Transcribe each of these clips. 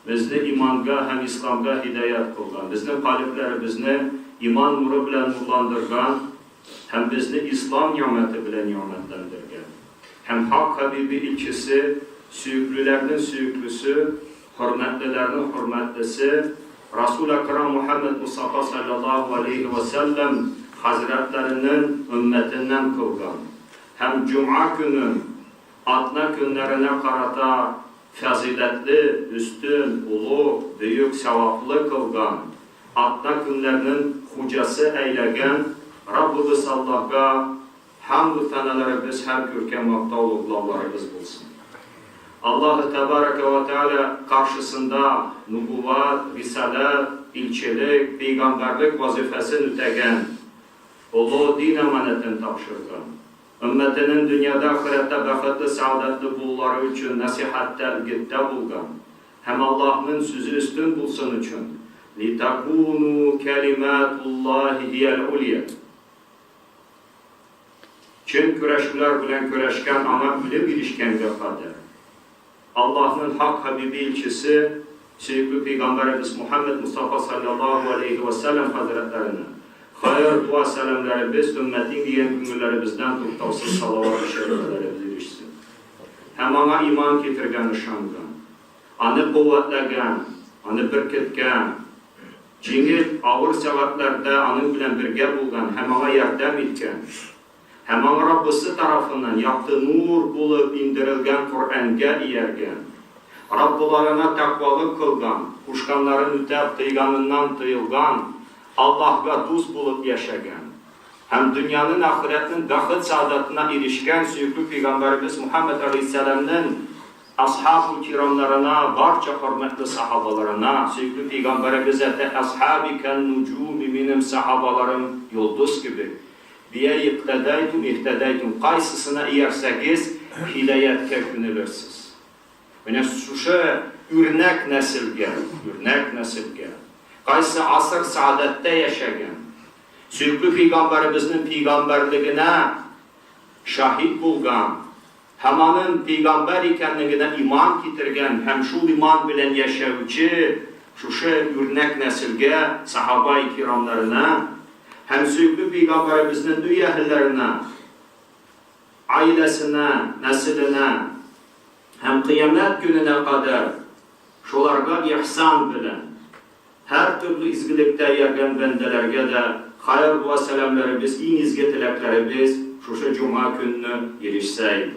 bizni imanға hem İslamға hidayet kılgan, bizning qalblarimizni iman nuru bilan nurlandırgan, hem bizni İslam nimeti bilan nimetlendirgan. Hem Hak Habibi ilçisi, süyüklülerinin süyüklüsü, hürmetlilerinin hürmetlisi, Resul-i Ekrem Muhammed Mustafa sallallahu aleyhi ve sellem Hazretlerinin ümmetinden kılgan. Hem Cuma günü, Adna günlerine karata faziletli, üstün, ulu, büyük, sevaplı kılgan, Adna günlerinin hocası eylegen Rabbimiz Allah'a hamd-ı senalarımız her kürken maktavlıklarımız bulsun. Allah-u Tebareke ve Teala karşısında nübüvvet, risalet, ilçelik, peygamberlik vazifesini ütegen, ulu din emanetini tapşırgan, ümmetinin dünyada ahirette bakıtlı, saadetli bulları için nasihatte, ilgitte bulgan, hem Allah'ın sözü üstün bulsun için لِتَكُونُوا كَلِمَاتُ اللّٰهِ هِيَ الْعُلْيَةِ Çin küreşkiler bilen küreşken ama bilim ilişkenge kadar. Allah'ın Hak Habibi ilçisi, Sevgili Peygamberimiz Muhammed Mustafa sallallahu aleyhi ve sellem hazretlerine hayır, dua, selamları biz, ümmetin diyen günlerimizden tuttavsız salavat-ı şeriflerimizi ilişsin. Hem ona iman getirgen ışangan, anı kuvvetleyen, anı birketgen, Cengil ağır sevatlerde anın bilen birge bulgan, hem ona yardım etken, hem ona Rabbisi tarafından yaptığı nur bulup indirilgen Kur'an'a iyergen, Rabbularına takvalık kılgan, kuşkanların ütep tıyganından tıyılgan, Allah'a dost bulup yaşagan, hem dünyanın ahiretinin dahil saadetine erişken süyüklü Peygamberimiz Muhammed Aleyhisselam'ın ashab-ı kiramlarına, barça hürmetli sahabalarına, süyüklü Peygamberimize de ashab-iken nucumi benim sahabalarım yıldız gibi. Diye ihtedeytum, kaysısına iyerseniz hidayetke günülürsünüz. Yani şu örnek nesilge, kaysı asır saadette yaşayan, süyüklü Peygamberimizin peygamberliğine şahit bulgan, hem onun peygamber ikenliğine iman getirgen, hem şu iman bilen yaşayıcı, şu örnek nesilge, sahaba-i kiramlarına, hem süyüklü Peygamberimizin dünya ehillerine, ailesine, nesiline, hem kıyamet gününe kadar şolarga ihsan bilen, her türlü izgilikte yergen bendelerge de hayır dua selamlarımız, in izgi tileklerimiz şu cuma gününü erişseydi.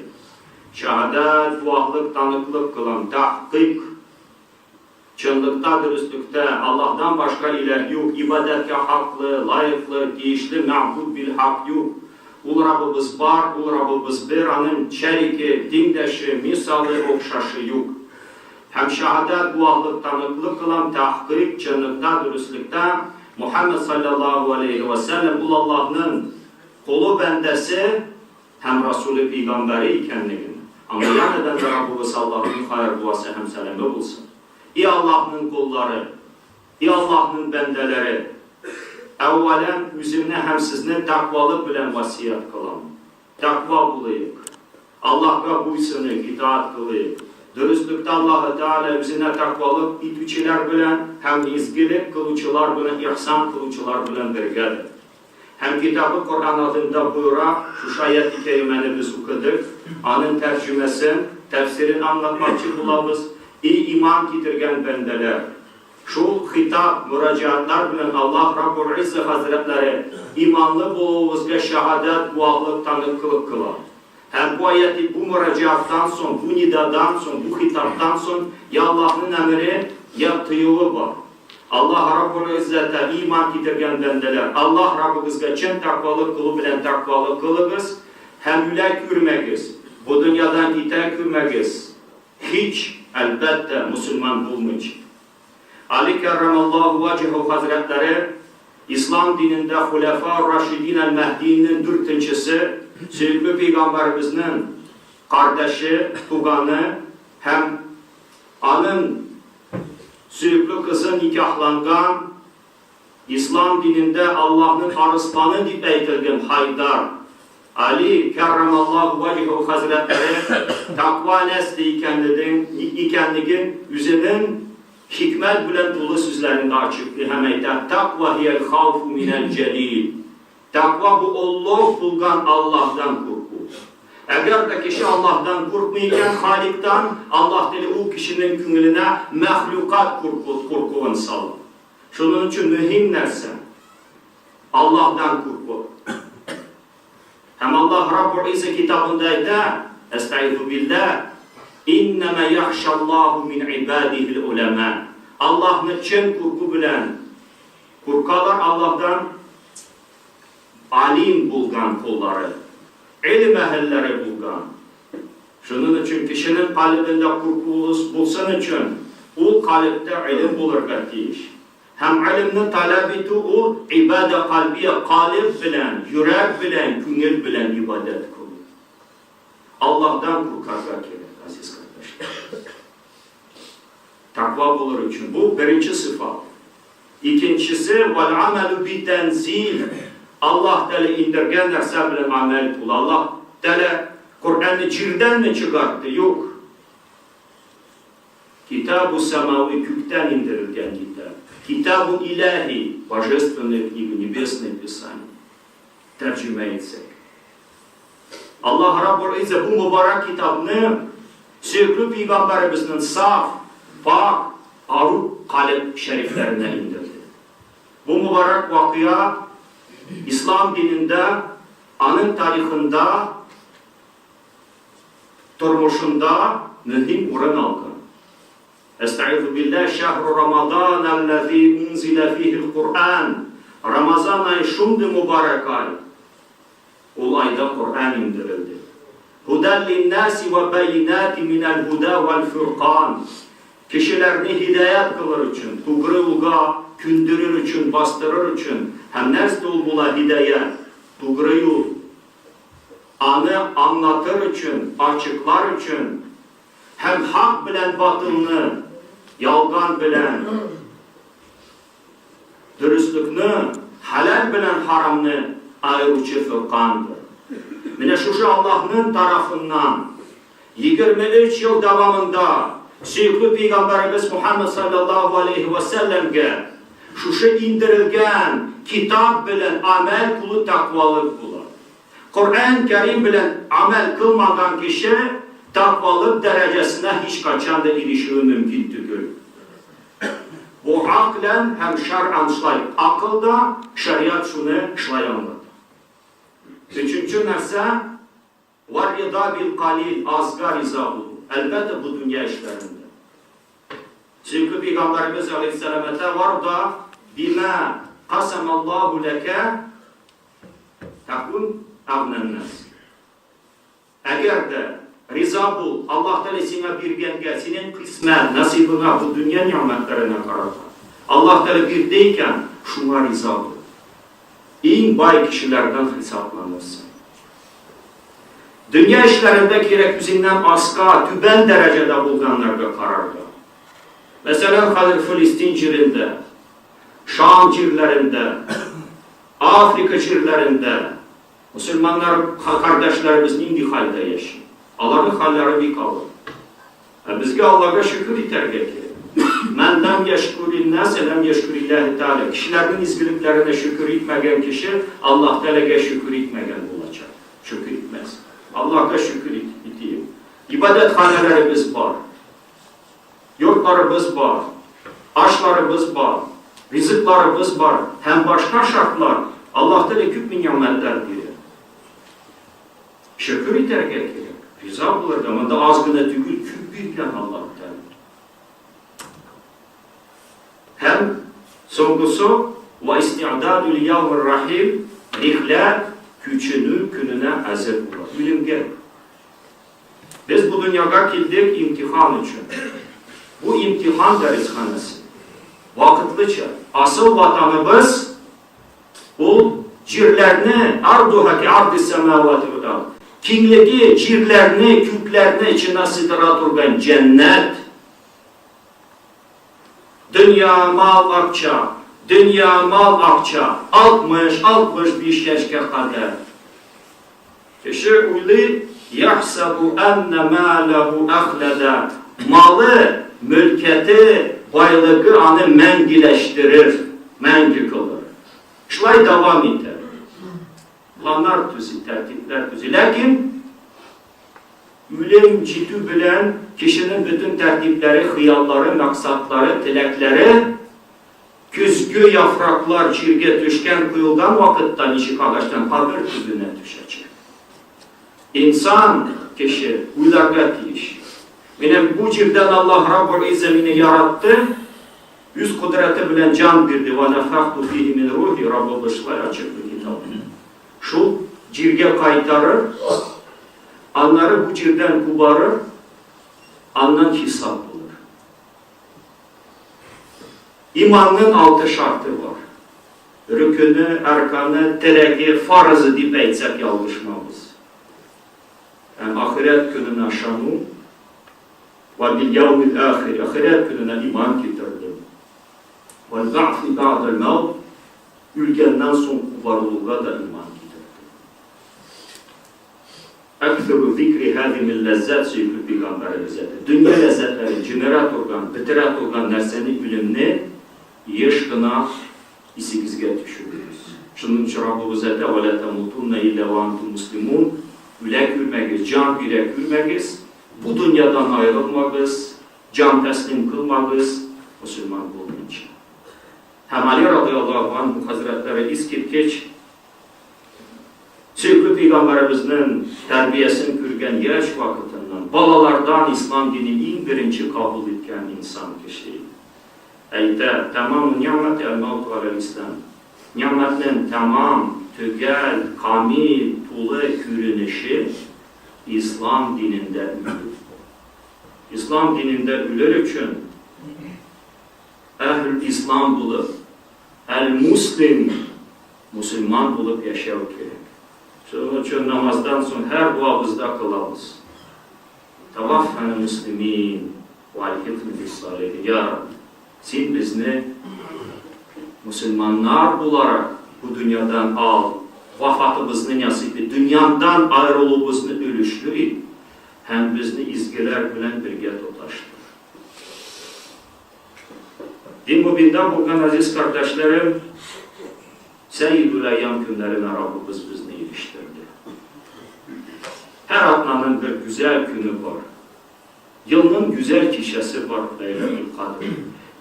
Şehadet, duahlık, tanıklık kılan, tahkik, çınlıkta, dürüstlükte Allah'tan başka ilah yok, ibadetke haklı, layıklı, tiyişli, ma'bud bil hak yok. Ul Rabbimiz var, ul Rabbimiz bir, onun şeriki, dindeşi, misalı, okşaşı yok. Hem şehadet, duahlık, tanıklık kılan, tahkik, çınlıkta, dürüstlükte Muhammed sallallahu aleyhi ve sellem ul Allah'ın kolu bendesi hem Resulü Peygamberi ikenliğini. Ama yaneden de Rabbimiz Allah'ın hayır duası hem selamı bulsun. İyi Allah'ın kulları, iyi Allah'ın bendeleri, evvelen üzümüne hem sizine takvalık bilen vasiyet kılalım. Takva bulayık. Allah'a buysunuk, itaat kılayık. Dürüstlükte Allah-u Teala üzerine takvalık itüçiler bilen, hem izgilik kılıçılar bilen, ihsan kılıçılar bilen birgedir. Hem kitabı Kur'an adında buyura, şu ayet-i kerimeni biz okuduk, onun tercümesi, tefsirini anlatmak için bulabız, iyi iman getirgen bendeler. Şu hitap, müracaatlar bilen Allah Rabbul İzzet Hazretleri imanlı bulduğumuzda şehadet, dualık, tanıklık kılar. Hem bu ayeti, bu müracaattan son, bu nidadan son, bu hitaptan son ya Allah'ın emri ya tıyığı var. Allah Rabbul İzzet'e iman getirgen bendeler. Allah Rabbimizge çen takvalık kılı bilen takvalık kılığız. Hem ülek ürmegiz. Bu dünyadan itek ürmegiz. Hiç elbette Müslüman bulmayacak. Ali Kerramallahu Vecehu Hazretleri İslam dininde Hulefâ Raşidin el-Mehdi'nin dürtünçesi, Sevgili Peygamberimizin kardeşi, tuganı, hem onun süyüklü kızı nikahlangan, İslam dininde Allah'ın arıslanı deyip eytilgen Haydar, Ali Kerramallahu Vecehu Hazretleri takva nesli ikenliğin üzerinin hikmet bilen dolu sözlerinde açıklı hem aytad takva hiyel havfu minel celil. Takva bu Allah bulgan Allah'tan korku. Eğer de kişi Allah'tan korkmayken Halik'ten, Allah dili o kişinin künlüne mehlukat korkuğunu salır. Şunun için mühim nerse Allah'tan korku. Hem Allah Rabbul İzzet kitabındaydı, Estaizu billah, İnneme yahşallahu min ibadihil ulema. Allah'ın için korku bilen, korkarlar Allah'tan alim bulgan kulları, ilim ehelleri bulgan. Şunun için kişinin kalbinde korku bulsun için o kalpte ilim bulur getiş. Hem ilimni talep etti o ibadet kalbiye kalp bilen, yürek bilen, küngül bilen ibadet kılır. Allah'tan korkarlar gerek aziz kardeşler. Takva bulur için bu birinci sıfat. İkincisi vel amelu bi tenzil. Allah Teala indirgen derse bilen amel kul. Allah Teala Kur'an'ı cirden mi çıkarttı? Yok. Kitab-ı semavi kökten indirilgen kitap. Kitab-ı ilahi, божественная книга, небесное писание. Tercüme etsek. Allah Rabbul İzzet bu mübarek kitabını sevgili Peygamberimizin saf, pak, aruk kalem şeriflerine indirdi. Bu mübarek vakıya İslam dininde, anın tarihinde, durmuşunda mühim oran aldı. Estaizu billah şehru Ramazan ellezî unzile fihil Kur'an. Ramazan ayı şimdi mübarek ay. O ayda Kur'an indirildi. Huden linnâsi ve beyinâti minel huda vel furqan. Kişilerini hidayet kılır için, doğru yolga kündürür için, bastırır için, hem nerede bula hidayet, doğru yol, anı anlatır için, açıklar için, hem hak bilen batılını, yalgan bilen, dürüstlükünü, halal bilen haramını ayırıcı fırkandır. Mine şu Allah'ın tarafından 23 yıl devamında sevgili Peygamberimiz Muhammed sallallahu aleyhi ve sellem'e şu indirilgen kitap bilen amel kulu takvalık kulu. Kur'an-ı Kerim bilen amel kılmadan kişi takvalık derecesine hiç kaçan da ilişiği mümkün değil. Bu aklen hem şer'an şlayık. Akılda şeriat şunu şlayanlar. Üçüncü nerse var rida bil kalil, azga riza olur. Elbette bu dünya işlerinde. Çünkü Peygamberimiz Aleyhisselam'ta var da bima kasamallahu leke takun avnennes. Eğer de riza bul, Allah Teala sana bir genge, senin kısmen, nasibine bu dünya nimetlerine karata. Allah Teala bir deyken şuna riza bul. En bay kişilerden hesaplanırsın. Dünya işlerinde gerek yüzünden asla, tüben derecede bulganlarda kararda. Mesela Filistin cirinde, Şam cirlerinde, Afrika cirlerinde, Müslümanlar kardeşlerimiz indi halde yaşıyor. Allah'ın halleri bir kalır. Bizge Allah'a şükür iter gerekir. Men lem yeşkurin nas lem yeşkurillahi teala. Kişilerin izgiliklerine şükür etmegen kişi Allah Teala'ya şükür etmegen olacak. Şükür etmez. Allah'a şükür eteyim. İbadethanelerimiz var. Yurtlarımız var. Aşlarımız var. Rızıklarımız var. Hem başka şartlar. Allah Teala küp nimetler diyor. Şükür iter gerekir. Riza bulur ama da azgına tügül küp büyüklen Allah Teala. Hem songusu ve isti'dadul yevmir rahim rihler küçünü gününe hazır olur. Bilimge. Biz bu dünyaya geldik imtihan için. Bu imtihan dershanesi. Vakitlice. Asıl vatanımız o cirlerini arduha ki ardı semavati ve ard. Kingligi cirlerini, köklerini içine sıdıra durgan cennet. Dünya mal akça, dünya mal akça, 60-65 yaşa kadar. Kişi uylu yahsabu enne mâlehu ahlede. Malı mülketi, baylığı anı məngiləşdirir, məngi kılır. Şulay devam eder. Planlar tüzü, tertipler tüzü. Lakin ölüm ciddi bilen kişinin bütün tertipleri, hıyalları, maksatları, tilekleri küzgü yapraklar çirge düşken kuyuldan vakitte nişik ağaçtan kabir tüzüne düşecek. İnsan kişi uylarga tiyiş. Benim bu cirden Allah Rabbul İzzemini yarattı. Yüz kudreti bilen can birdi. Ve nefaktu fihi min ruhi Rabbul Işlay açıklı kitabı. Şu cirge kaytarır. Anları bu cirden kubarır. Andan hesap bulur. İmanın 6 şartı var. Rükünü, erkanı, tereki, farzı deyip etsek yalışmamız. Yani ahiret gününe şanı ve bil yevmil ahir, ahiret gününe iman getirdim. Ve ba'fi ba'del mevt, ülkenden son kubarlığa da iman getirdim. Ekseru zikri hadimil lezzet sevgili Peygamberimize de. Dünya lezzetleri, cimerat organ, bitirat organ derseni bilimini yeşkına isigizge düşürürüz. Şunun için Rabbimize de وَلَا تَمُوتُنَّ إِلَّا وَاَنْتُمْ مُسْلِمُونَ Ülek ülmegiz, can yürek ülmegiz, bu dünyadan ayrılmagız, can teslim kılmagız, Müslüman olunca. Hem Ali radıyallahu anh bu hazretleri iskitkeç, sevgili Peygamberimizin terbiyesini kürgen yaş vakitinden, balalardan İslam dinini en birinci kabul etken insan kişi. Eyte, tamam nimet el-mevtu alel-İslam. Nimetlerin tamam, tügel, kamil, tulu kürünüşü İslam dininde ölür. İslam dininde ölür için ehl-i İslam bulup, el-Muslim, Müslüman bulup yaşamak gerek. Şunun için namazdan sonra her duamızda kılavuz. Tavaffen Müslümin ve al-hikmi bis-salihin. Ya Rabbi, sen bizni Müslümanlar bularak bu dünyadan al, vafatımızı nasip et, dünyadan ayrılığımızı ölüştür, hem bizni izgiler bilen birge tutaştır. Din mübinden bugün aziz kardeşlerim, Seyyid-ül Eyyam günlerine Rabbimiz bizni iliştirdi. Her atlanın bir güzel günü var. Yılın güzel kişisi var Leyletül Kadr.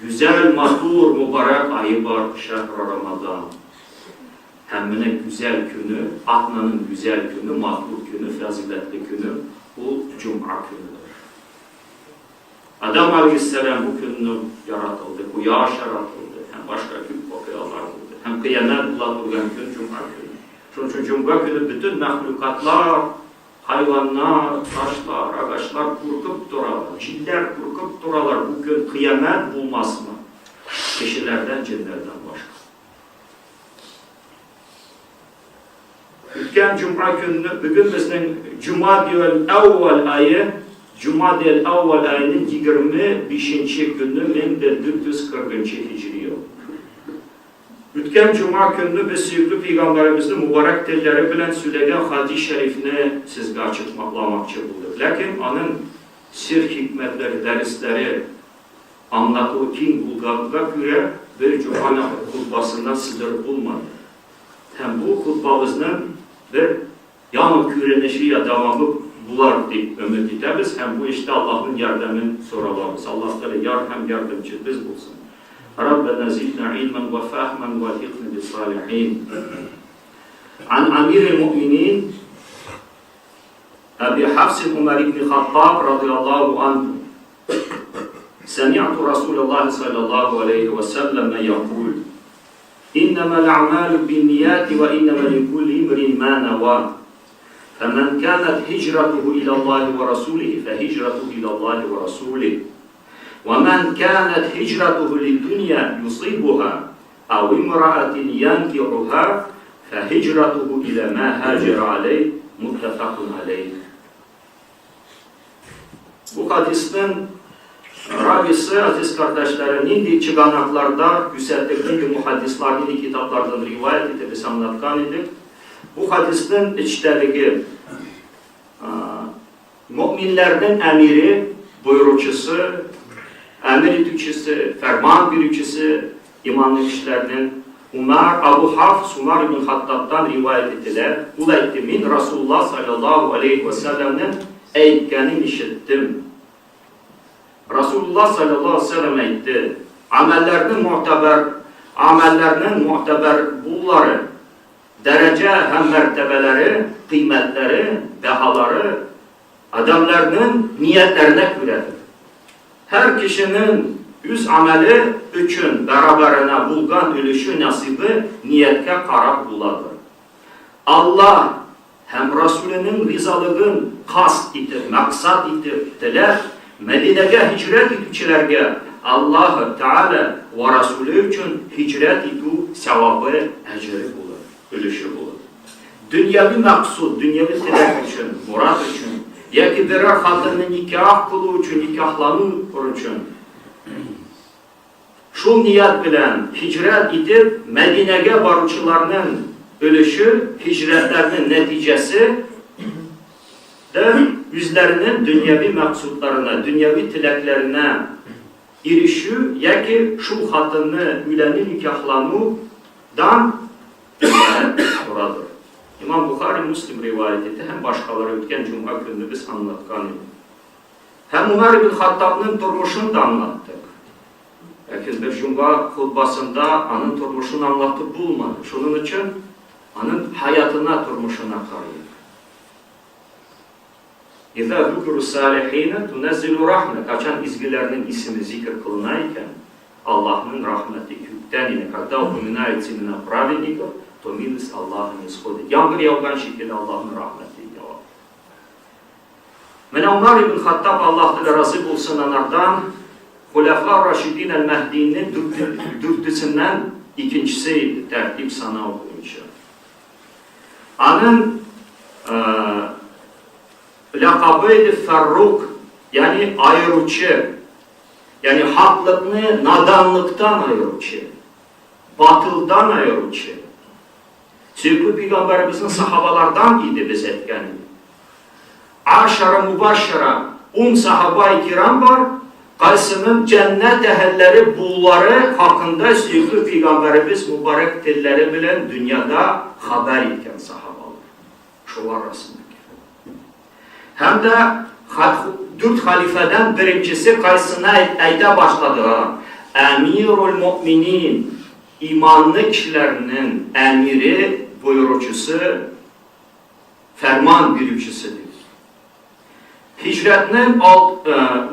Güzel, matur, mübarek ayı var Şehr-i Ramazan. Hemine güzel günü, atlanın güzel günü, matur günü, faziletli günü, bu Cuma günüdür. Adam Aleyhisselam bu günü yaratıldı, bu yaş yaratıldı, hem başka gün okuyorlar oldu. Hem kıyamet bulan gün Cuma günü. Şunun için Cuma günü bütün mahlukatlar, hayvanlar, taşlar, ağaçlar korkup durarlar, cinler korkup durarlar. Bugün kıyamet bulmaz mı? Kişilerden, cinlerden başka. Ülken Cuma günü, bugün bizim Cumadiyel Evvel ayı, Cumadiyel Evvel ayının 25. günü 1440. Hicri yıl. Ütken Cuma günü biz sevgili Peygamberimizin mübarek dilleri bilen söylegen hadis-i şerifini sizge açıklamakçı bulduk. Lakin onun sir hikmetleri, dersleri anlatığı kim bulgadığa göre bir Cuma hutbasında sınır bulmadı. Hem bu hutbamızın bir yanı kürenişi ya devamı bular deyip ümit ederiz. Hem bu işte Allah'ın yardımını soralımız. Allah yar hem yardımcı biz bulsun. ربنا زدنا علما وفهما والحقنا بالصالحين. عن أمير المؤمنين أبي حفص عمر بن الخطاب رضي الله عنه سمعت رسول الله صلى الله عليه وسلم يقول إنما الأعمال بالنيات وإنما لكل امرئ ما نوى فمن كانت هجرته إلى الله ورسوله فهجرته إلى الله ورسوله وَمَنْ كَانَتْ هِجْرَتُهُ لِلْدُنْيَا يُصِيبُهَا أَوْ اِمْرَأَةٍ يَنْكِحُهَا فَهِجْرَتُهُ إِلَى مَا هَاجَرَ عَلَيْهِ مُتَّفَقٌ عَلَيْهِ. Bu hadisin ravisi aziz kardeşlerinin çıganaklarda güzellikli muhaddislerin kitaplardan rivayet edip biz anlatkan idik. Bu hadisin içteliği müminlerden emiri, buyurucusu emir etüçüsü, ferman birüçüsü imanlı kişilerinin Abu Hafs Umar ibn Hattab'dan rivayet ettiler. Bu da etti, min Resulullah sallallahu aleyhi ve sellem'nin eğitkenini işittim. Resulullah sallallahu aleyhi ve sellem eğitti. Amellerinin muhteber bulları, derece hem mertebeleri, kıymetleri, dehaları adamlarının niyetlerine göredir. Her kişinin üz ameli üçün beraberine bulgan ölüşü nasibi niyetke karab buladır. Allah hem Resulünün rizalığın kast itir, maksat itir, Medine'ye hicret etüçilerge Allah-u Teala ve Resulü için hicret etu sevabı, ecri bulur, ölüşü bulur. Dünyevi maksud, dünyevi tilek için, murat için, ya ki birer kadını nikah kılı için, nikahlanı için, şu niyet bilen hicret edip Medine'ye varıcılarının ölüşü, hicretlerinin neticesi de yüzlerinin dünyevi maksudlarına, dünyevi tileklerine irişü, ya ki şu kadını üleni nikahlanıdan oradır. İmam Bukhari Müslim rivayet etti, hem başkaları ötken Cuma günü biz anlatkan idi. Hem Umar ibn Hattab'ın durmuşunu da anlattık. Lakin bir Cuma hutbasında onun durmuşunu anlatıp bulmadı. Şunun için onun hayatına, durmuşuna karaydı. İzâ zükürü sâlihîne tunezzilu rahmet. Kaçan izgilerinin ismi zikir kılınayken Allah'ın rahmeti kökten ine. Когда упоминается именно праведников, то милость Allah'ın исходит. Yağmur yağgan şekilde Allah'ın rahmeti devam. Mene Umar ibn Hattab Allah'ta razı olsun onlardan Hulefâ Raşidîn el-Mehdi'nin dürtüsünden ikincisiydi tertip sana boyunca. Onun lakabıydı Ferruk, yani ayırıcı, yani haklığını nadanlıktan ayırıcı, batıldan ayırıcı. Sevgili Peygamberimizin sahabalardan idi biz etkeni. Aşara mübaşşara 10 sahabe-i kiram var, Qaysının cennet ehelleri bulları hakkında sevgili Peygamberimiz mübarek dilleri bilen dünyada haber etken sahabalar. Şular arasındaki. Hem de 4 halifeden birincisi Qaysına ayda başladı. Emirul Mu'minin, imanlı kişilerinin emiri, buyurucusu, ferman bürücüsüdür. Hicretinin,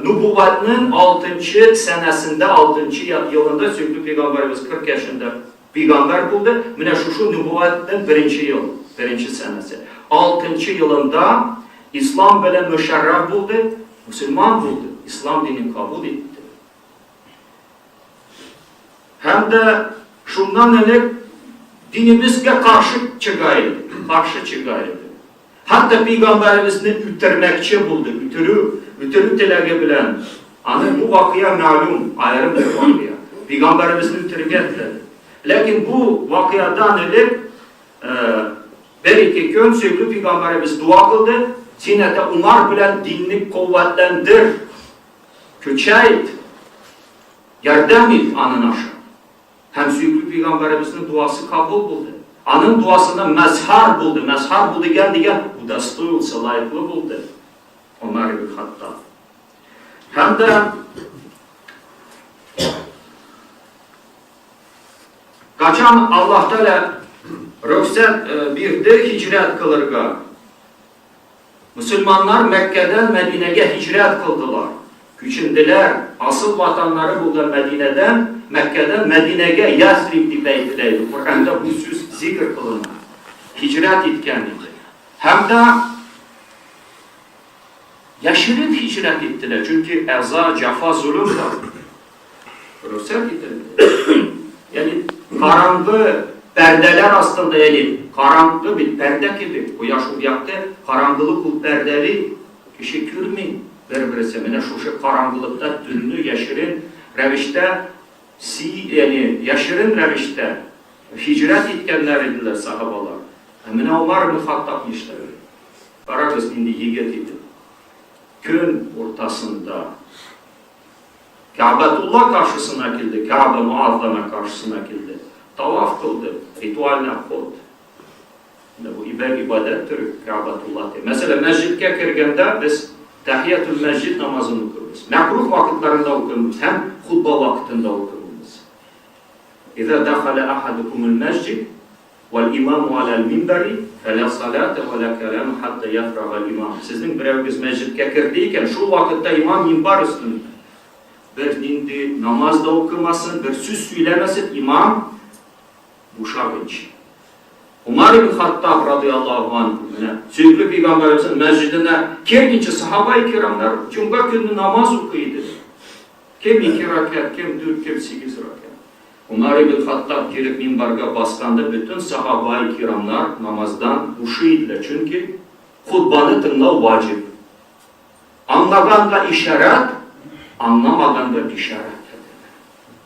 nübüvvetinin 6. senesinde, 6. yılında sevgili Peygamberimiz 40 yaşında peygamber buldu. Mine şu nübüvvetinin 1. senesi. 6. yılında İslam böyle müşerref buldu, Müslüman buldu. İslam dinini kabul etti. Hem de şundan öyle dinimizge karşı çıkaydı. Hatta Peygamberimizini ütürmekçi buldu. Ütürü telege bilen. Anı bu vakıya malum, ayrı bir vakıya. Peygamberimizini ütürgetler. Lakin bu vakıyadan öyle bir iki gün sevgili Peygamberimiz dua kıldı. Sinete Umar bilen dinini kuvvetlendir. Küçeyt. Yardım et anın aşağı. Hem sevgili Peygamberimizin duası kabul buldu. Anın duasında mezhar buldu. Mezhar buldu geldi. Bu da stuyulsa layıklı buldu. Ömer ibn Hattab. Hem de kaçan Allah Teala rüksat birdir hicret kılırga. Müslümanlar Mekke'den Medine'ye hicret kıldılar. Küçündüler. Asıl vatanları buldu Medine'den. Mekke'den Medine'ye Yasrib beytleydi. Kur'an'da bu söz zikir kılınır. Hicret etkenliği. Hem de yaşırın hicret ettiler. Çünkü eza, cefa, zulüm var. Rüksat ettiler. Yani karanlığı perdeler aslında yani karanlığı bir perde gibi. Bu yaş uyakta karanlık bu perdeli kişi görmeyin. Birbirine şu karanlıkta dünlü yaşırın revişte yani yaşırın revişte hicret etkenler idiler sahabalar. Emine Umar ibn Hattab işleri. Karagöz indi yiğit idi. Gün ortasında Ka'betullah karşısına kildi. Ka'be Muazzama karşısına kildi. Tavaf kıldı. Ritualine kıldı. Bu ibadet türü Ka'betullah. Mesela mescidke kirgende biz Tahiyyatül Mescid namazını okuruz. Mekruh vakitlerinde okuruz. Hem hutba vaktinde okuruz. İza dakhala ahadukumul mescid vel imamu alel minberi fela salate ve la kelam hatta yafraga'l imam. Sizin bireviniz mescidke kirdiyken şu vakitte imam minber üstünde. Bir indi namazda okumasın, bir söz söylemesin, imam uşağınca. Umar ibn Hattab radıyallahu anh Süydü Peygamberimizin mescidine kendince sahabe-i kiramlar Cuma günü namaz okuydu. Kim 2 rakat, kim 4, kim 8 rakat. Umar ibn Hattab gelip minberge baskanda bütün sahabe-i kiramlar namazdan uşuydular. Çünkü hutbanı tınlav vacip. Anlaganda işaret, anlamaganda işaret.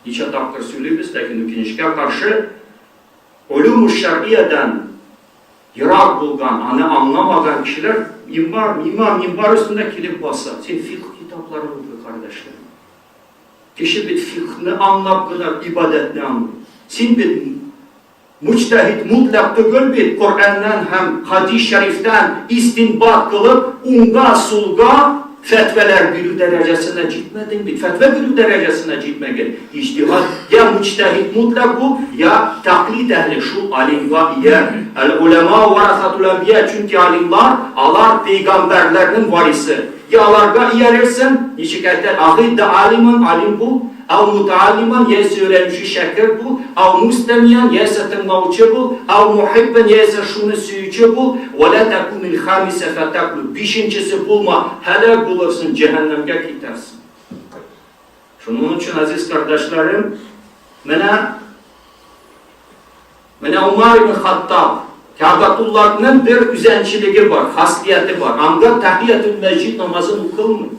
Niçe takdir söylüyoruz, lakin ikincike karşı Ulûm-u şer'iyeden yırak bulgan, anlamadan kişiler minber üstünde kilip basar. Sen fıkh kitaplarını oku kardeşlerim. Kişi bir fıkhını anlayıp ibadetini anlıyor. Sen bir müçtehid, mutlak değil bir Kur'an'dan hem hadis-i şeriften istinbat kılıp unga sulga fetveler biri derecesine gitmedin mi? Fetve biri derecesine gitmedin. İçtihat ya müçtehid mutlak bu ya taklit ehli şu alimva ya el-ulema varasatul enbiya çünkü alimler Allah peygamberlerinin varisi. Ya alarga iyerersin nişikayetler ahidde aliman alim bu av mutaalliman yese öğrenmişi şeker bu av mustemiyan yese tınmavçı bu av muhibben yese şunu süyücü bu ve la tekunil hamise fetaklu beşincisi bulma helak bulursun cehennemge gidersin. Şunun için aziz kardeşlerim mene Umar ibn Hattab Ka'betullah'ın bir üzençiliği var, hasliyeti var. Anga Tahiyyatül Mescid namazını kılmıyor.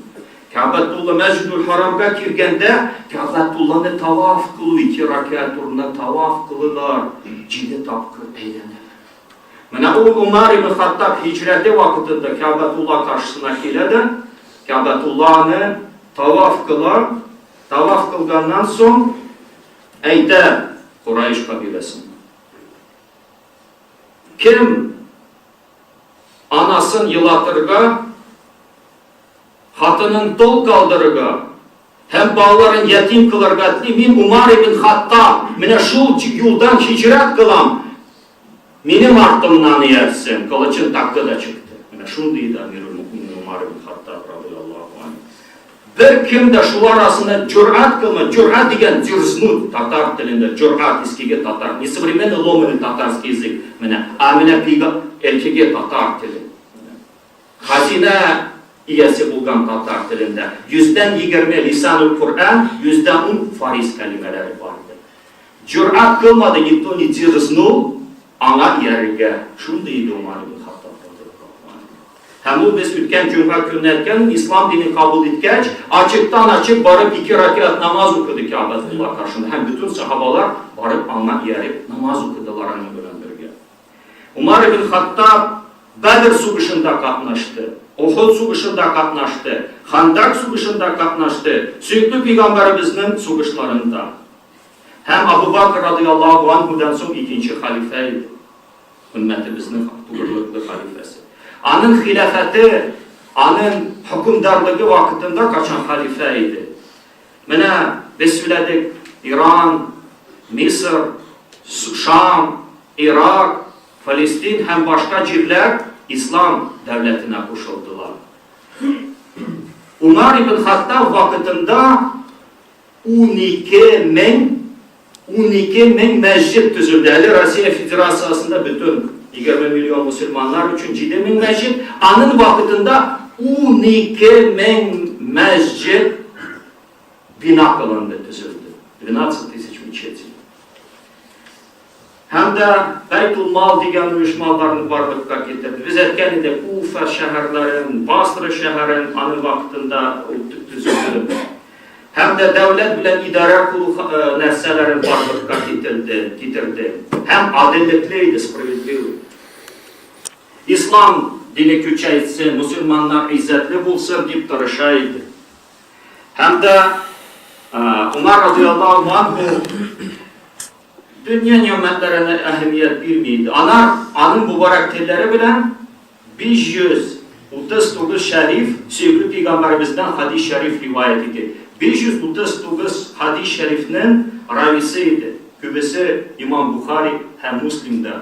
Ka'betullah Mescidül Haram'a girgende Ka'betullah'ı tavaf kılı 2 rakat uğruna tavaf kılılar. Cide tapkır eğlenir. Mene Umar ibn Hattab hicreti vakitinde Ka'betullah karşısına geldi. Ka'betullah'ı tavaf kılar. Tavaf kılgandan son eyde Kureyş kabilesinde. Kim anasın yılatırga, hatının tol kaldırırga, hem bağların yetim kılırga, min Umar ibn Hattab, mine şu yoldan hicret kılam, benim ardımdan yersin, kılıçın takkı da çıktı. Mine şunu deydi Amirul Mu'minin Umar ibn Hattab radıyallahu anh. Bir kim de şu arasında cürat kılma, cürat degen cürsnut, Tatar dilinde cürat iskige Tatar, nesivrimeni lomeni tatarski язык, amine piga erkege Tatar dili. Hazine iyesi bulgan Tatar dilinde. 120 lisan-ı Kur'an, 10 fariz kelimeleri vardı. Cürat kılmadı, niktoni cürsnut, ana yerge. Şunu deydi Umar ibn Hattab. Hem bu biz ülken cuma günlerken İslam dini kabul etkeç, açıktan açık barıp 2 rakat namaz okudu Ka'betullah karşısında. Hem bütün sahabalar barıp ana yerip namaz okudular anı bölündürge. Umar ibn Hattab Bedir suguşunda katnaştı, Uhud suguşunda katnaştı, Handak suguşunda katnaştı, Süydü Peygamberimizin suguşlarında. Hem Abu Bakr radıyallahu anhu'dan son 2. halifeydi. Ümmetimizin tuğurluklu halifesi. Anın hilafeti, anın hükümdarlığı vakitinde kaçan halifeydi. Mene biz söyledik İran, Mısır, Şam, Irak, Filistin hem başka yerler İslam devletine koşuldular. Umar ibn Hattab vakitinde 12 bin mescid düzüldü. Rusya Federasyası'nda bütün 20 milyon Müslümanlar için ciddi bin mescid. Anın vakitinde 12 bin mescid bina kılındı, düzüldü. 12.000 mecid. Hem de Beytulmal diyen uyuşmalarını varlıkta getirdi. Biz etkeninde Ufa şehirlerin, Basra şehrin anın vaktinde düzüldü. Hem de devlet bilen idare kurulu nesnelerin varlıkta getirdi. Hem adaletliydi, spravedliydi. İslam dini küçeytsin, Müslümanlar izzetli bulsun deyip duruşaydı. Hem de Umar radıyallahu anh bu dünya nimetlerine ehemmiyet bilmiydi. Anın mübarek telleri bilen 539 şerif sevgili Peygamberimizden hadis-i şerif rivayet etti. 539 hadis-i şerifinin ravisiydi. Kübesi İmam Bukhari hem Müslim'de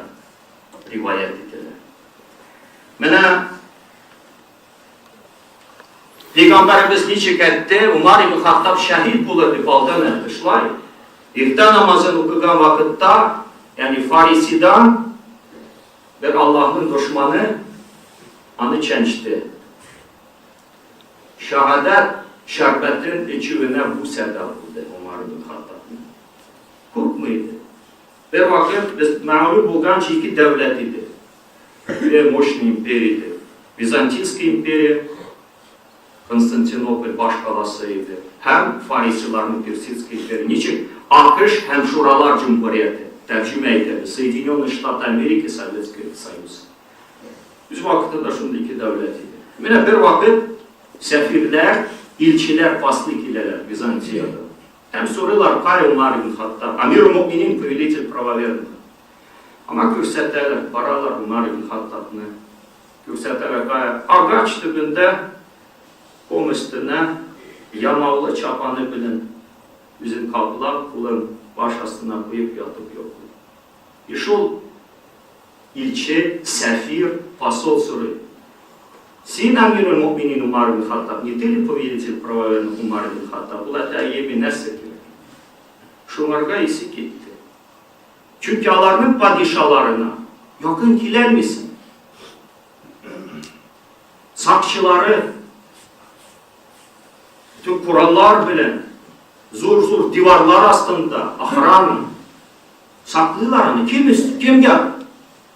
rivayet ettiler. Mene Peygamberimiz niçik etti? Umar ibn Hattab şehit bulurdu baldan etmişler. İftar namazını okuyan vakitte yani Farisi'den bir Allah'ın düşmanı anı çençti. Şehadet şerbetin içine bu seda buldu Umar ibn Hattab'ın. Hukuk muydu? Bir vakit biz mağlup olan iki devlet idi. Bir Moşni imperiydi. Bizantinski imperiya, Konstantinopol başkalasıydı. Hem Farisilerin Persitski imperiya. Niçin? Akış hem Şuralar Cumhuriyeti. Tercüme etti. Soedinенные Штаты Amerika Sovyetski Soyuz. Biz vakitte de şimdi iki devlet idi. Yine bir vakit sefirler, ilçiler faslı ikiler Bizantiya'da. Hem sorular kay Umar ibn Hattab, Amir-i Mu'minin повелитель правоверных. Ama kürsətlərlər, paralar Umar ibn Hattab'ını. Kürsətlərə kay ağaç dibində kum üstüne yanavlı çapanı bilin. Bizim kapılar kulun baş astına koyup yatıp yok. İşul ilçe, sefir, посол soruyor. Sen Amir-i Mu'minin Umar ibn Hattab, не ты ли повелитель правоверных Umar ibn Hattab? Ula təyyəbi nəsə ki. Şunlarga isi gitti. Çünkü Allah'ın padişahlarına yakın kiler misin? Sakçıları, bütün kurallar bilen, zor divarlar aslında, ahranı, saklıyorlar. Kim gel?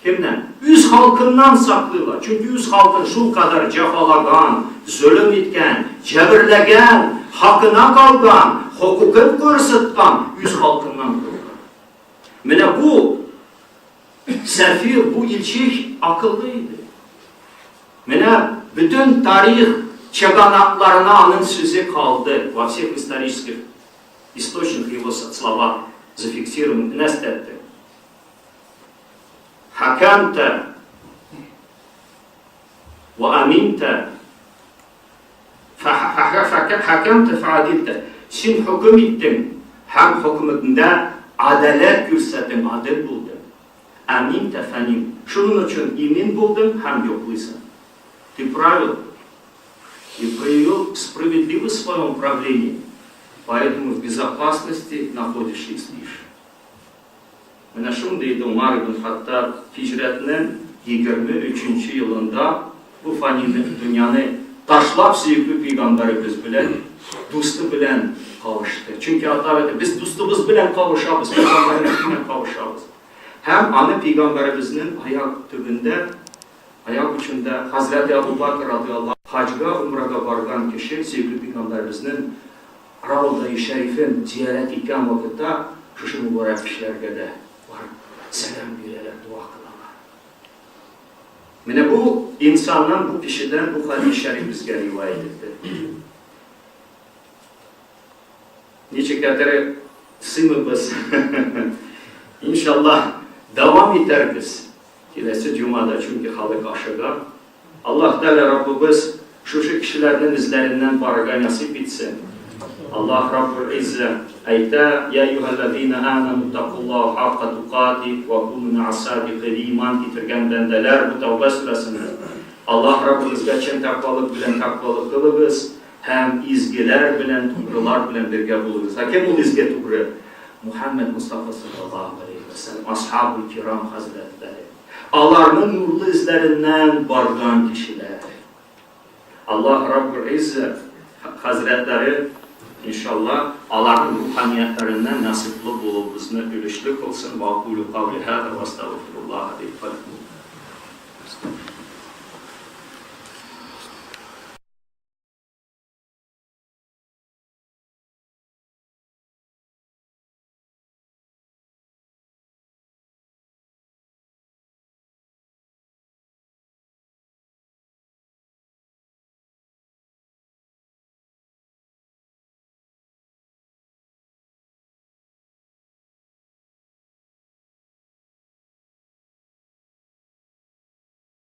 Kimden? Üz halkından saklıyorlar. Çünkü üz halkın şu kadar cefalagan, zulüm etken, cebirlegen, hakkına kalgan, hukukun korsutkan, üz halkından korkan. Mene bu sefir, bu ilçik akıllıydı. Mene bütün tarih çeganaklarına anın sözü kaldı. Во всех исторических источниках его слова зафиксированы. Нестетте. حكمت وأمنت حكمت فعدلت. Sen hüküm ettin. Hem hükümünde adalet gösterdin, adil buldun. Aminte fenim. Şunun için emin buldun, hem yokluysan. Ты правил и проявил справедливость в своем управлении, поэтому в безопасности находишься лишь. Mene şundaydı Umar ibn Hattab hicretinin 23. yılında bu fani dünyanı taşlap sevgili Peygamberimiz bilen, dostu bilen kavuştu. Çünkü hatta biz dostumuz bilen kavuşabız, Peygamberimiz bilen kavuşabız. Hem anı Peygamberimizin ayak tübünde, ayak ucunda Hazreti Ebu Bakır radıyallahu anh hacga, umraga bargan kişi sevgili Peygamberimizin Ravda-i Şerif'in ziyaret etken vakitte şu mübarek kişilerge de var. Selam verirler, dua kılarlar. Mene bu insandan, bu kişiden bu hadis-i şerif bizge rivayet etti. Niçikatları sınıfız. İnşallah devam eder biz. Kilesi Cuma'da çünkü halık aşığa. Allah Teala Rabbimiz şu kişilerden izlerinden barıga nasip etsin. Allah Rabbul İzzet ayta ya eyyühellezine amenu takullaha hakka tukati ve kunu ma'as-sadiqin iman getirgen bendeler bu Tevbe suresinde. Allah Rabbimiz geçen takvalık bilen takvalık kılığız. Hem izgiler bilen, tuğrular bilen birge buluruz. Hakem ol izge tuğru? Muhammed Mustafa sallallahu aleyhi ve sellem, ashab-ı kiram hazretleri. Allah'ın nurlu izlerinden bargan kişiler. Allah Rabbul İzzet hazretleri inşallah Allah'ın ruhaniyetlerinden nasipli bulubuzunu ülüşlük olsun. Ve akulu kavli hâda ve estağfirullah.